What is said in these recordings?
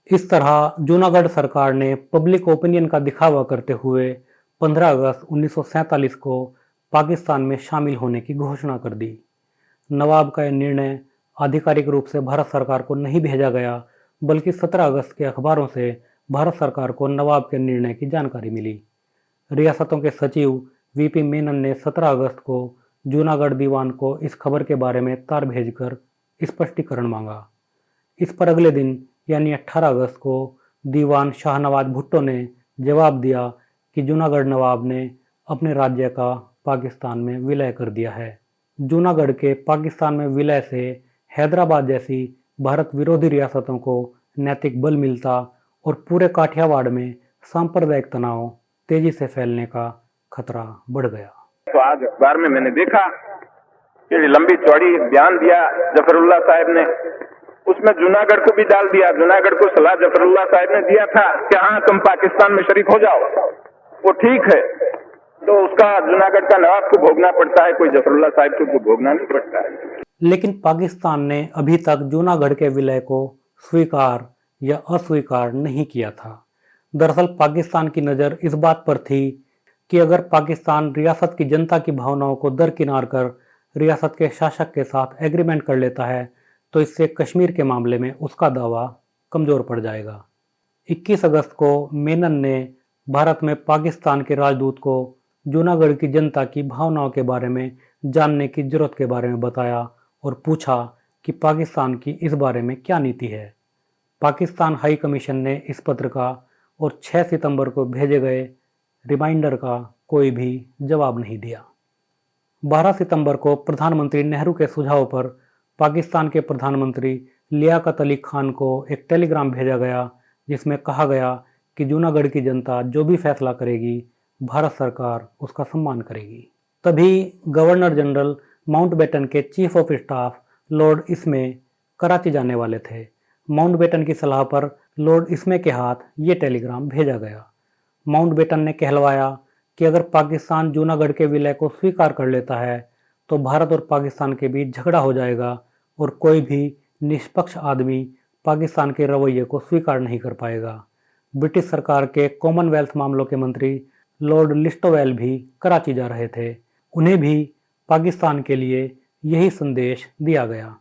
इस तरह जूनागढ़ सरकार ने पब्लिक ओपिनियन का दिखावा करते हुए 15 अगस्त 1947 को पाकिस्तान में शामिल होने की घोषणा कर दी। नवाब का यह निर्णय आधिकारिक रूप से भारत सरकार को नहीं भेजा गया, बल्कि 17 अगस्त के अखबारों से भारत सरकार को नवाब के निर्णय की जानकारी मिली। रियासतों के सचिव वीपी मेनन ने 17 अगस्त को जूनागढ़ दीवान को इस खबर के बारे में तार भेजकर स्पष्टीकरण मांगा। इस पर अगले दिन यानी 18 अगस्त को दीवान शाहनवाज भुट्टो ने जवाब दिया कि जूनागढ़ नवाब ने अपने राज्य का पाकिस्तान में विलय कर दिया है। जूनागढ़ के पाकिस्तान में विलय से हैदराबाद जैसी भारत विरोधी रियासतों को नैतिक बल मिलता और पूरे काठियावाड़ में सांप्रदायिक तनाव तेजी से फैलने का खतरा बढ़ गया। तो आज अखबार में मैंने देखा कि लंबी चौड़ी बयान दिया जफरुल्लाह साहब ने, उसमें जूनागढ़ को भी डाल दिया। जूनागढ़ को सलाह जफरुल्लाह साहब ने दिया था कि हाँ तुम पाकिस्तान में शरीक हो जाओ, वो ठीक है, तो उसका जूनागढ़ का नवाब को भोगना पड़ता है, कोई जफरुल्लाह साहब को भोगना नहीं पड़ता है। लेकिन पाकिस्तान ने अभी तक जूनागढ़ के विलय को स्वीकार या अस्वीकार नहीं किया था। दरअसल पाकिस्तान की नज़र इस बात पर थी कि अगर पाकिस्तान रियासत की जनता की भावनाओं को दरकिनार कर रियासत के शासक के साथ एग्रीमेंट कर लेता है तो इससे कश्मीर के मामले में उसका दावा कमज़ोर पड़ जाएगा। 21 अगस्त को मेनन ने भारत में पाकिस्तान के राजदूत को जूनागढ़ की जनता की भावनाओं के बारे में जानने की जरूरत के बारे में बताया और पूछा कि पाकिस्तान की इस बारे में क्या नीति है। पाकिस्तान हाई कमीशन ने इस पत्र का और 6 सितंबर को भेजे गए रिमाइंडर का कोई भी जवाब नहीं दिया। 12 सितंबर को प्रधानमंत्री नेहरू के सुझाव पर पाकिस्तान के प्रधानमंत्री लियाकत अली खान को एक टेलीग्राम भेजा गया, जिसमें कहा गया कि जूनागढ़ की जनता जो भी फैसला करेगी भारत सरकार उसका सम्मान करेगी। तभी गवर्नर जनरल माउंटबेटन के chief of staff Lord Ismay Karachi जाने वाले थे। माउंटबेटन की सलाह पर लॉर्ड इस्मे के हाथ ये टेलीग्राम भेजा गया। माउंटबेटन ने कहलवाया कि अगर पाकिस्तान जूनागढ़ के विलय को स्वीकार कर लेता है तो भारत और पाकिस्तान के बीच झगड़ा हो जाएगा और कोई भी निष्पक्ष आदमी पाकिस्तान के रवैये को स्वीकार नहीं कर पाएगा। ब्रिटिश सरकार के कॉमनवेल्थ मामलों के मंत्री लॉर्ड लिस्टोवेल भी कराची जा रहे थे। उन्हें भी पाकिस्तान के लिए यही संदेश दिया गया।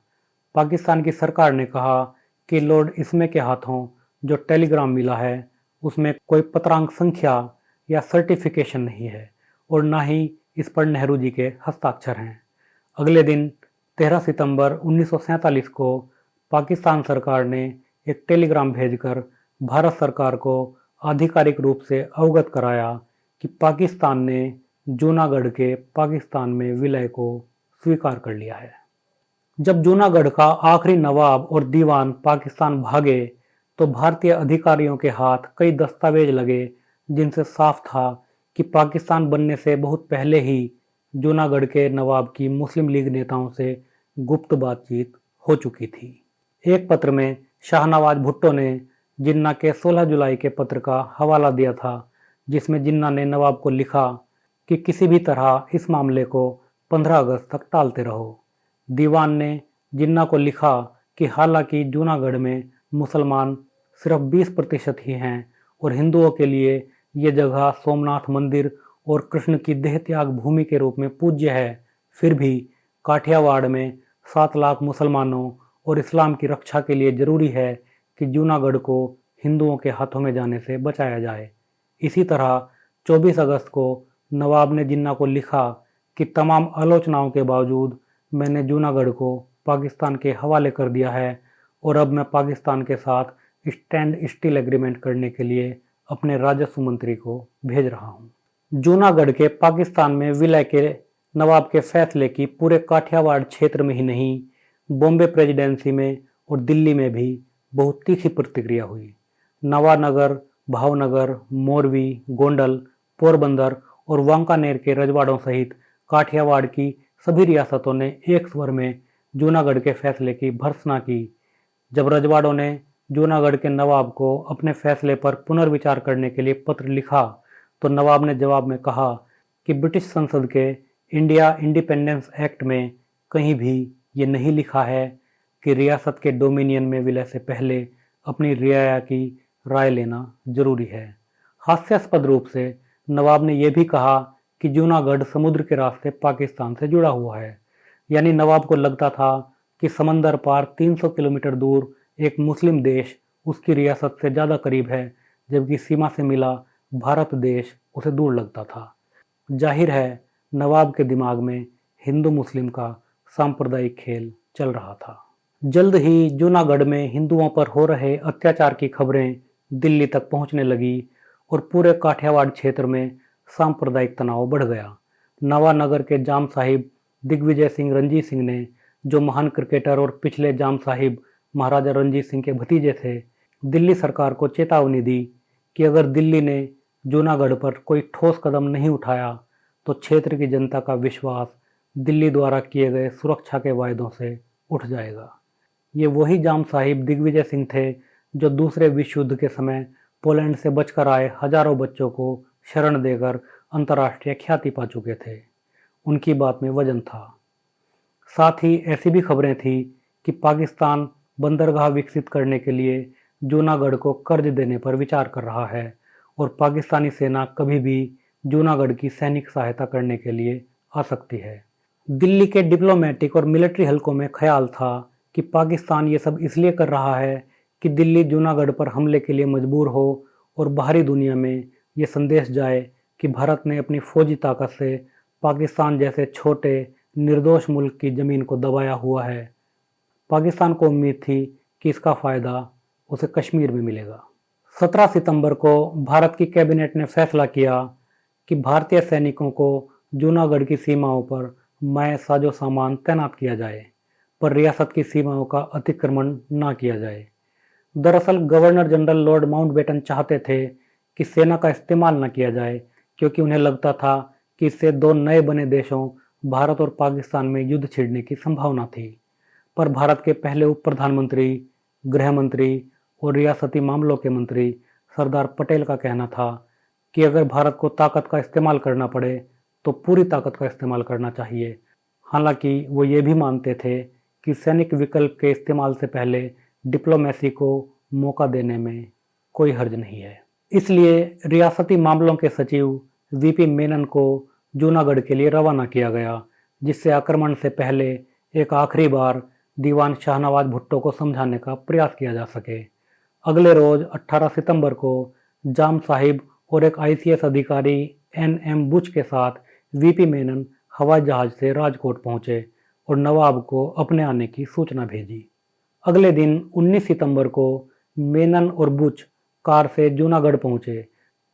पाकिस्तान की सरकार ने कहा कि लॉर्ड इस्मे के हाथों जो टेलीग्राम मिला है उसमें कोई पत्रांक संख्या या सर्टिफिकेशन नहीं है और ना ही इस पर नेहरू जी के हस्ताक्षर हैं। अगले दिन 13 सितंबर 1947 को पाकिस्तान सरकार ने एक टेलीग्राम भेजकर भारत सरकार को आधिकारिक रूप से अवगत कराया कि पाकिस्तान ने जूनागढ़ के पाकिस्तान में विलय को स्वीकार कर लिया है। जब जूनागढ़ का आखिरी नवाब और दीवान पाकिस्तान भागे तो भारतीय अधिकारियों के हाथ कई दस्तावेज लगे जिनसे साफ था कि पाकिस्तान बनने से बहुत पहले ही जूनागढ़ के नवाब की मुस्लिम लीग नेताओं से गुप्त बातचीत हो चुकी थी। एक पत्र में शाहनवाज भुट्टो ने जिन्ना के 16 जुलाई के पत्र का हवाला दिया था, जिसमें जिन्ना ने नवाब को लिखा कि किसी भी तरह इस मामले को 15 अगस्त तक टालते रहो। दीवान ने जिन्ना को लिखा कि हालांकि जूनागढ़ में मुसलमान सिर्फ 20% ही हैं और हिंदुओं के लिए ये जगह सोमनाथ मंदिर और कृष्ण की देह त्याग भूमि के रूप में पूज्य है, फिर भी काठियावाड़ में 7 लाख मुसलमानों और इस्लाम की रक्षा के लिए ज़रूरी है कि जूनागढ़ को हिंदुओं के हाथों में जाने से बचाया जाए। इसी तरह 24 अगस्त को नवाब ने जिन्ना को लिखा कि तमाम आलोचनाओं के बावजूद मैंने जूनागढ़ को पाकिस्तान के हवाले कर दिया है और अब मैं पाकिस्तान के साथ स्टैंड स्टिल एग्रीमेंट करने के लिए अपने राजस्व मंत्री को भेज रहा हूं। जूनागढ़ के पाकिस्तान में विलय के नवाब के फैसले की पूरे काठियावाड़ क्षेत्र में ही नहीं, बॉम्बे प्रेसिडेंसी में और दिल्ली में भी बहुत तीखी प्रतिक्रिया हुई। नवानगर, भावनगर, मोरवी, गोंडल, पोरबंदर और वांकानेर के रजवाड़ों सहित काठियावाड़ की सभी रियासतों ने एक स्वर में जूनागढ़ के फैसले की भर्त्सना की। जब रजवाड़ों ने जूनागढ़ के नवाब को अपने फैसले पर पुनर्विचार करने के लिए पत्र लिखा तो नवाब ने जवाब में कहा कि ब्रिटिश संसद के इंडिया इंडिपेंडेंस एक्ट में कहीं भी ये नहीं लिखा है कि रियासत के डोमिनियन में विलय से पहले अपनी रियाया की राय लेना जरूरी है। हास्यास्पद रूप से नवाब ने यह भी कहा कि जूनागढ़ समुद्र के रास्ते पाकिस्तान से जुड़ा हुआ है। यानी नवाब को लगता था कि समंदर पार 300 किलोमीटर दूर एक मुस्लिम देश उसकी रियासत से ज़्यादा करीब है, जबकि सीमा से मिला भारत देश उसे दूर लगता था। जाहिर है नवाब के दिमाग में हिंदू मुस्लिम का सांप्रदायिक खेल चल रहा था। जल्द ही जूनागढ़ में हिंदुओं पर हो रहे अत्याचार की खबरें दिल्ली तक पहुंचने लगी और पूरे काठियावाड़ क्षेत्र में सांप्रदायिक तनाव बढ़ गया। नवानगर के जाम साहिब दिग्विजय सिंह रंजीत सिंह ने, जो महान क्रिकेटर और पिछले जाम साहिब महाराजा रंजीत सिंह के भतीजे थे, दिल्ली सरकार को चेतावनी दी कि अगर दिल्ली ने जूनागढ़ पर कोई ठोस कदम नहीं उठाया तो क्षेत्र की जनता का विश्वास दिल्ली द्वारा किए गए सुरक्षा के वायदों से उठ जाएगा। ये वही जाम साहिब दिग्विजय सिंह थे जो दूसरे विश्व युद्ध के समय पोलैंड से बचकर आए हजारों बच्चों को शरण देकर अंतर्राष्ट्रीय ख्याति पा चुके थे। उनकी बात में वजन था। साथ ही ऐसी भी खबरें थी कि पाकिस्तान बंदरगाह विकसित करने के लिए जूनागढ़ को कर्ज देने पर विचार कर रहा है और पाकिस्तानी सेना कभी भी जूनागढ़ की सैनिक सहायता करने के लिए आ सकती है। दिल्ली के डिप्लोमेटिक और मिलिट्री हलकों में ख्याल था कि पाकिस्तान ये सब इसलिए कर रहा है कि दिल्ली जूनागढ़ पर हमले के लिए मजबूर हो और बाहरी दुनिया में ये संदेश जाए कि भारत ने अपनी फौजी ताकत से पाकिस्तान जैसे छोटे निर्दोष मुल्क की ज़मीन को दबाया हुआ है। पाकिस्तान को उम्मीद थी कि इसका फ़ायदा उसे कश्मीर में मिलेगा। 17 सितंबर को भारत की कैबिनेट ने फैसला किया कि भारतीय सैनिकों को जूनागढ़ की सीमाओं पर मैं साजो सामान तैनात किया जाए, पर रियासत की सीमाओं का अतिक्रमण न किया जाए। दरअसल गवर्नर जनरल लॉर्ड माउंटबेटन चाहते थे कि सेना का इस्तेमाल न किया जाए, क्योंकि उन्हें लगता था कि इससे दो नए बने देशों भारत और पाकिस्तान में युद्ध छिड़ने की संभावना थी। पर भारत के पहले उप प्रधानमंत्री, गृह मंत्री और रियासती मामलों के मंत्री सरदार पटेल का कहना था कि अगर भारत को ताकत का इस्तेमाल करना पड़े तो पूरी ताकत का इस्तेमाल करना चाहिए। हालांकि वो ये भी मानते थे कि सैनिक विकल्प के इस्तेमाल से पहले डिप्लोमेसी को मौका देने में कोई हर्ज नहीं है। इसलिए रियासती मामलों के सचिव वीपी मेनन को जूनागढ़ के लिए रवाना किया गया, जिससे आक्रमण से पहले एक आखिरी बार दीवान शाहनवाज भुट्टो को समझाने का प्रयास किया जा सके। अगले रोज 18 सितंबर को जाम साहिब और एक आईसीएस अधिकारी एनएम बुच के साथ वीपी मेनन हवाई जहाज से राजकोट पहुंचे और नवाब को अपने आने की सूचना भेजी। अगले दिन 19 सितंबर को मेनन और बुच कार से जूनागढ़ पहुंचे।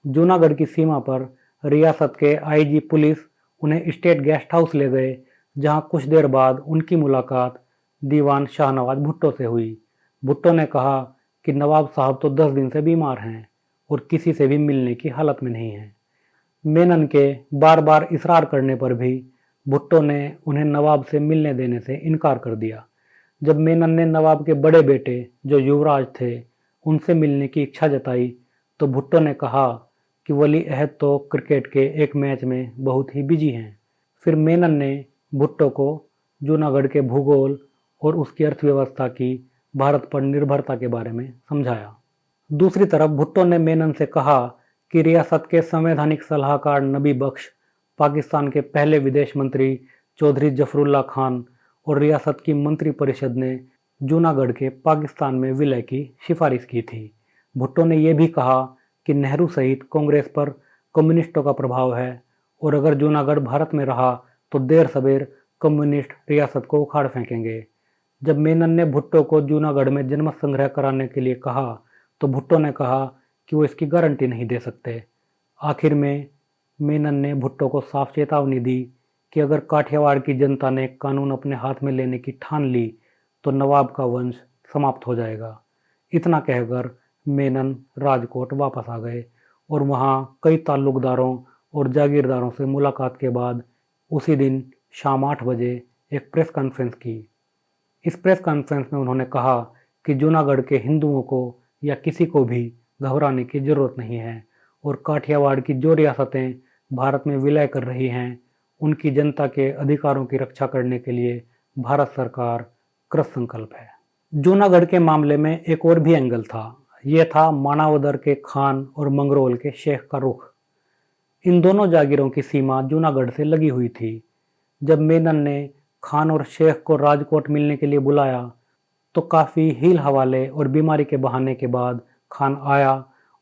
जूनागढ़ की सीमा पर रियासत के आईजी पुलिस उन्हें स्टेट गेस्ट हाउस ले गए, जहां कुछ देर बाद उनकी मुलाकात दीवान शाहनवाज भुट्टो से हुई। भुट्टो ने कहा कि नवाब साहब तो 10 दिन से बीमार हैं और किसी से भी मिलने की हालत में नहीं हैं। मेनन के बार बार इसरार करने पर भी भुट्टो ने उन्हें नवाब से मिलने देने से इनकार कर दिया। जब मेनन ने नवाब के बड़े बेटे, जो युवराज थे, उनसे मिलने की इच्छा जताई तो भुट्टो ने कहा कि वली अहद तो क्रिकेट के एक मैच में बहुत ही बिजी हैं। फिर मेनन ने भुट्टो को जूनागढ़ के भूगोल और उसकी अर्थव्यवस्था की भारत पर निर्भरता के बारे में समझाया। दूसरी तरफ भुट्टो ने मेनन से कहा कि रियासत के संवैधानिक सलाहकार नबी बख्श, पाकिस्तान के पहले विदेश मंत्री चौधरी जफरुल्ला खान और रियासत की मंत्री परिषद ने जूनागढ़ के पाकिस्तान में विलय की सिफारिश की थी। भुट्टो ने यह भी कहा कि नेहरू सहित कांग्रेस पर कम्युनिस्टों का प्रभाव है और अगर जूनागढ़ भारत में रहा तो देर सबेर कम्युनिस्ट रियासत को उखाड़ फेंकेंगे। जब मेनन ने भुट्टो को जूनागढ़ में जनमत संग्रह कराने के लिए कहा तो भुट्टो ने कहा कि वो इसकी गारंटी नहीं दे सकते। आखिर में मेनन ने भुट्टो को साफ चेतावनी दी कि अगर काठियावाड़ की जनता ने कानून अपने हाथ में लेने की ठान ली तो नवाब का वंश समाप्त हो जाएगा। इतना कहकर मेनन राजकोट वापस आ गए और वहाँ कई ताल्लुकदारों और जागीरदारों से मुलाकात के बाद उसी दिन शाम 8 बजे एक प्रेस कॉन्फ्रेंस की। इस प्रेस कॉन्फ्रेंस में उन्होंने कहा कि जूनागढ़ के हिंदुओं को या किसी को भी घबराने की ज़रूरत नहीं है और काठियावाड़ की जो रियासतें भारत में विलय कर रही हैं उनकी जनता के अधिकारों की रक्षा करने के लिए भारत सरकार कृत संकल्प है। जूनागढ़ के मामले में एक और भी एंगल था। यह था मानावदर के खान और मंगरोल के शेख का रुख। इन दोनों जागीरों की सीमा जूनागढ़ से लगी हुई थी। जब मेनन ने खान और शेख को राजकोट मिलने के लिए बुलाया तो काफ़ी हील हवाले और बीमारी के बहाने के बाद खान आया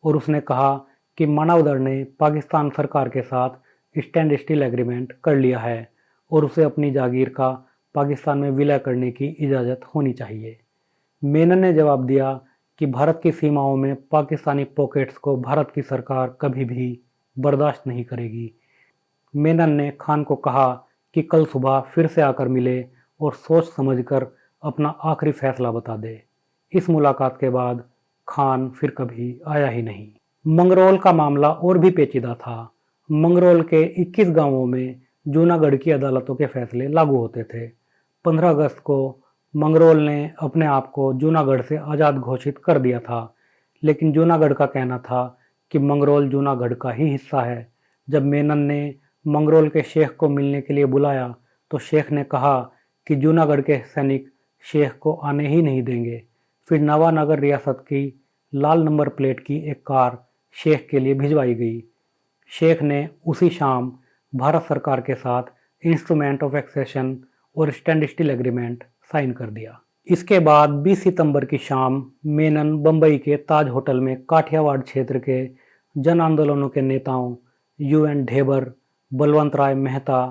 और उसने कहा कि मानावदर ने पाकिस्तान सरकार के साथ स्टैंड स्टिल एग्रीमेंट कर लिया है और उसे अपनी जागीर का पाकिस्तान में विलय करने की इजाज़त होनी चाहिए। मेनन ने जवाब दिया कि भारत की सीमाओं में पाकिस्तानी पॉकेट्स को भारत की सरकार कभी भी बर्दाश्त नहीं करेगी। मेनन ने खान को कहा कि कल सुबह फिर से आकर मिले और सोच समझकर अपना आखिरी फैसला बता दे। इस मुलाकात के बाद खान फिर कभी आया ही नहीं। मंगरोल का मामला और भी पेचीदा था। मंगरोल के 21 गांवों में जूनागढ़ की अदालतों के फैसले लागू होते थे। 15 अगस्त को मंगरोल ने अपने आप को जूनागढ़ से आज़ाद घोषित कर दिया था, लेकिन जूनागढ़ का कहना था कि मंगरोल जूनागढ़ का ही हिस्सा है। जब मेनन ने मंगरोल के शेख को मिलने के लिए बुलाया तो शेख ने कहा कि जूनागढ़ के सैनिक शेख को आने ही नहीं देंगे। फिर नवानगर रियासत की लाल नंबर प्लेट की एक कार शेख के लिए भिजवाई गई। शेख ने उसी शाम भारत सरकार के साथ इंस्ट्रूमेंट ऑफ एक्सेशन और स्टैंड स्टिल एग्रीमेंट साइन कर दिया। इसके बाद 20 सितंबर की शाम मेनन बंबई के ताज होटल में काठियावाड़ क्षेत्र के जन आंदोलनों के नेताओं UN ढेबर, बलवंत राय मेहता,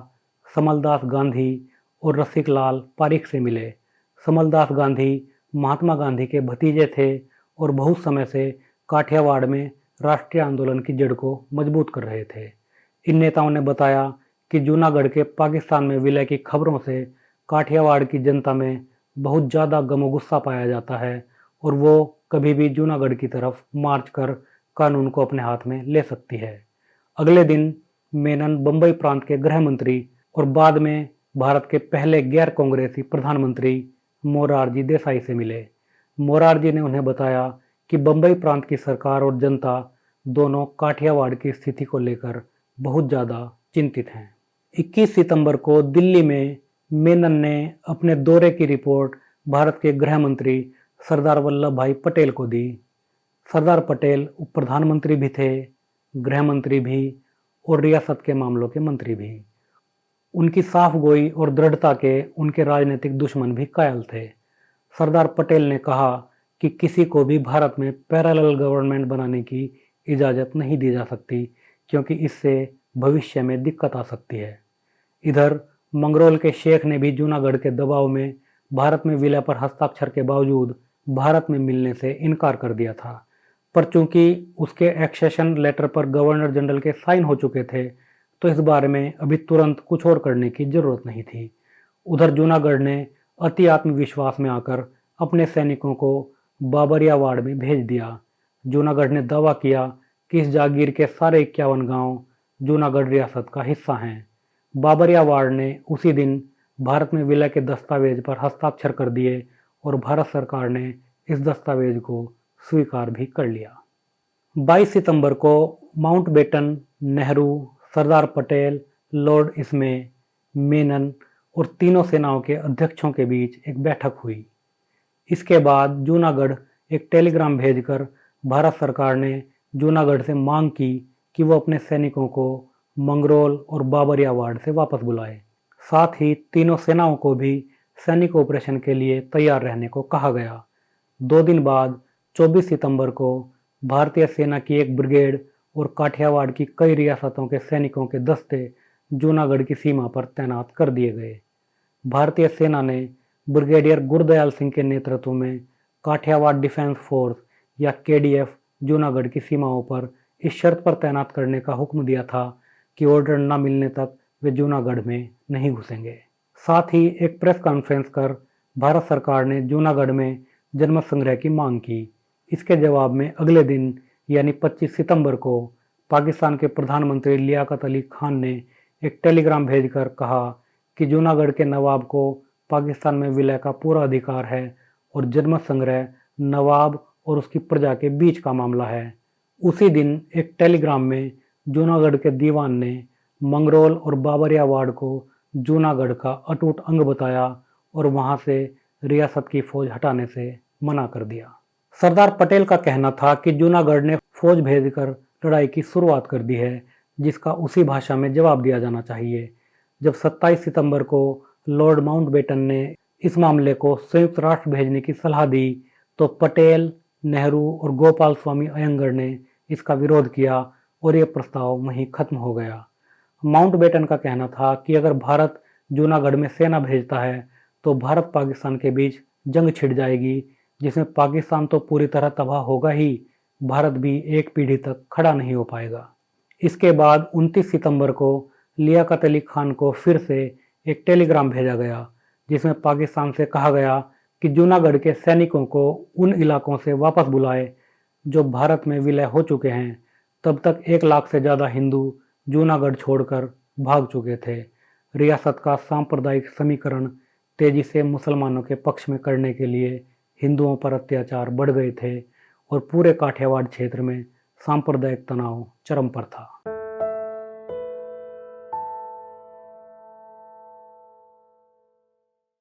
समलदास गांधी और रसिकलाल पारिख से मिले। समलदास गांधी महात्मा गांधी के भतीजे थे और बहुत समय से काठियावाड़ में राष्ट्रीय आंदोलन की जड़ को मजबूत कर रहे थे। इन नेताओं ने बताया कि जूनागढ़ के पाकिस्तान में विलय की खबरों से काठियावाड़ की जनता में बहुत ज़्यादा गम गुस्सा पाया जाता है और वो कभी भी जूनागढ़ की तरफ मार्च कर कानून को अपने हाथ में ले सकती है। अगले दिन मेनन बंबई प्रांत के गृह मंत्री और बाद में भारत के पहले गैर कांग्रेसी प्रधानमंत्री मोरारजी देसाई से मिले। मोरारजी ने उन्हें बताया कि बंबई प्रांत की सरकार और जनता दोनों काठियावाड़ की स्थिति को लेकर बहुत ज़्यादा चिंतित हैं। 21 सितंबर को दिल्ली में मेनन ने अपने दौरे की रिपोर्ट भारत के गृह मंत्री सरदार वल्लभ भाई पटेल को दी। सरदार पटेल उप प्रधानमंत्री भी थे, गृह मंत्री भी और रियासत के मामलों के मंत्री भी। उनकी साफ गोई और दृढ़ता के उनके राजनीतिक दुश्मन भी कायल थे। सरदार पटेल ने कहा कि किसी को भी भारत में पैरेलल गवर्नमेंट बनाने की इजाज़त नहीं दी जा सकती क्योंकि इससे भविष्य में दिक्कत आ सकती है। इधर मंगरोल के शेख ने भी जूनागढ़ के दबाव में भारत में विलय पर हस्ताक्षर के बावजूद भारत में मिलने से इनकार कर दिया था, पर चूंकि उसके एक्सेशन लेटर पर गवर्नर जनरल के साइन हो चुके थे तो इस बारे में अभी तुरंत कुछ और करने की जरूरत नहीं थी। उधर जूनागढ़ ने अति आत्मविश्वास में आकर अपने सैनिकों को बाबरियावाड़ में भेज दिया। जूनागढ़ ने दावा किया कि इस जागीर के सारे 51 गांव जूनागढ़ रियासत का हिस्सा हैं। बाबरियावाड़ ने उसी दिन भारत में विलय के दस्तावेज पर हस्ताक्षर कर दिए और भारत सरकार ने इस दस्तावेज को स्वीकार भी कर लिया। 22 सितंबर को माउंटबेटन, नेहरू, सरदार पटेल, लॉर्ड इसमे, मेनन और तीनों सेनाओं के अध्यक्षों के बीच एक बैठक हुई। इसके बाद जूनागढ़ एक टेलीग्राम भेजकर भारत सरकार ने जूनागढ़ से मांग की कि वो अपने सैनिकों को मंगरोल और बाबरियावाड़ से वापस बुलाए। साथ ही तीनों सेनाओं को भी सैनिक ऑपरेशन के लिए तैयार रहने को कहा गया। 2 दिन बाद 24 सितंबर को भारतीय सेना की एक ब्रिगेड और काठियावाड़ की कई रियासतों के सैनिकों के दस्ते जूनागढ़ की सीमा पर तैनात कर दिए गए। भारतीय सेना ने ब्रिगेडियर गुरदयाल सिंह के नेतृत्व में काठियावाड़ डिफेंस फोर्स या KDF जूनागढ़ की सीमाओं पर इस शर्त पर तैनात करने का हुक्म दिया था कि ऑर्डर न मिलने तक वे जूनागढ़ में नहीं घुसेंगे। साथ ही एक प्रेस कॉन्फ्रेंस कर भारत सरकार ने जूनागढ़ में जनमत संग्रह की मांग की। इसके जवाब में अगले दिन यानी 25 सितंबर को पाकिस्तान के प्रधानमंत्री लियाकत अली खान ने एक टेलीग्राम भेजकर कहा कि जूनागढ़ के नवाब को पाकिस्तान में विलय का पूरा अधिकार है और जनमत संग्रह नवाब और उसकी प्रजा के बीच का मामला है। उसी दिन एक टेलीग्राम में जूनागढ़ के दीवान ने मंगरोल और बाबरियावाड़ को जूनागढ़ का अटूट अंग बताया और वहां से रियासत की फौज हटाने से मना कर दिया। सरदार पटेल का कहना था कि जूनागढ़ ने फौज भेजकर लड़ाई की शुरुआत कर दी है, जिसका उसी भाषा में जवाब दिया जाना चाहिए। जब 27 सितंबर को लॉर्ड माउंटबेटन ने इस मामले को संयुक्त राष्ट्र भेजने की सलाह दी तो पटेल, नेहरू और गोपाल स्वामी अयंगर ने इसका विरोध किया और यह प्रस्ताव वहीं खत्म हो गया। माउंटबेटन का कहना था कि अगर भारत जूनागढ़ में सेना भेजता है तो भारत पाकिस्तान के बीच जंग छिड़ जाएगी, जिसमें पाकिस्तान तो पूरी तरह तबाह होगा ही, भारत भी एक पीढ़ी तक खड़ा नहीं हो पाएगा। इसके बाद 29 सितंबर को लियाकत अली खान को फिर से एक टेलीग्राम भेजा गया, जिसमें पाकिस्तान से कहा गया कि जूनागढ़ के सैनिकों को उन इलाकों से वापस बुलाए जो भारत में विलय हो चुके हैं। तब तक 1 लाख से ज़्यादा हिंदू जूनागढ़ छोड़कर भाग चुके थे। रियासत का सांप्रदायिक समीकरण तेजी से मुसलमानों के पक्ष में करने के लिए हिंदुओं पर अत्याचार बढ़ गए थे और पूरे काठियावाड़ क्षेत्र में सांप्रदायिक तनाव चरम पर था।